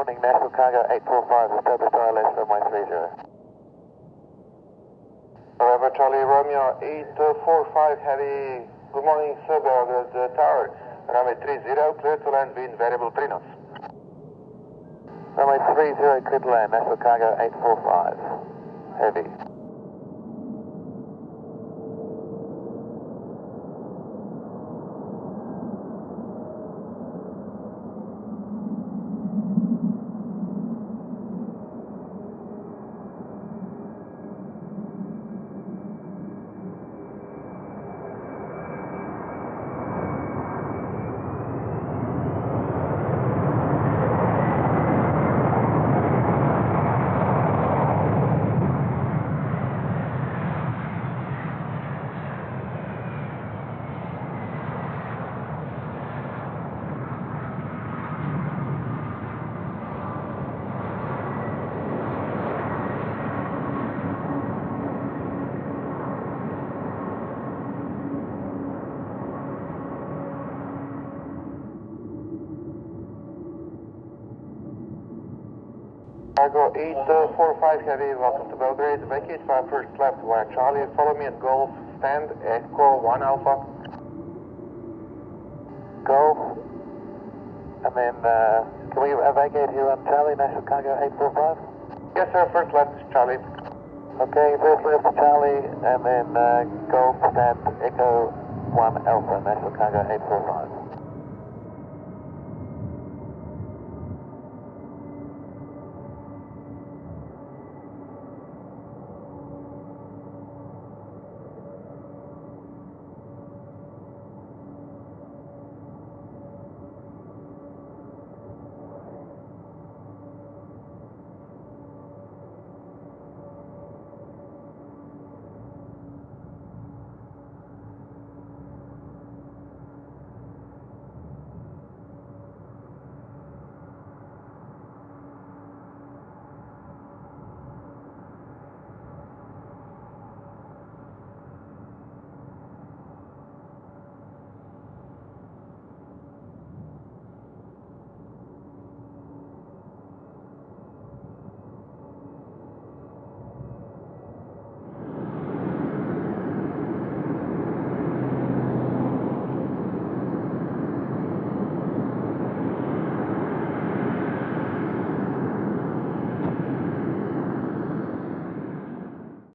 morning, National Cargo 845, established ILS runway 30. November Charlie Romeo 845 Heavy. Good morning, sir, Belgrade Tower. Runway 30, clear to land, wind variable 3 knots. Runway 30, clear to land, National Cargo 845, Heavy. Cargo 845 Heavy, welcome to Belgrade. Vacate 5 first left via Charlie. Follow me at Golf, stand, Echo 1 Alpha. Golf. And then, can we vacate here on Charlie, National Cargo 845? Yes, sir, first left, Charlie. Okay, first left to Charlie, and then Golf, stand, Echo 1 Alpha, National Cargo 845.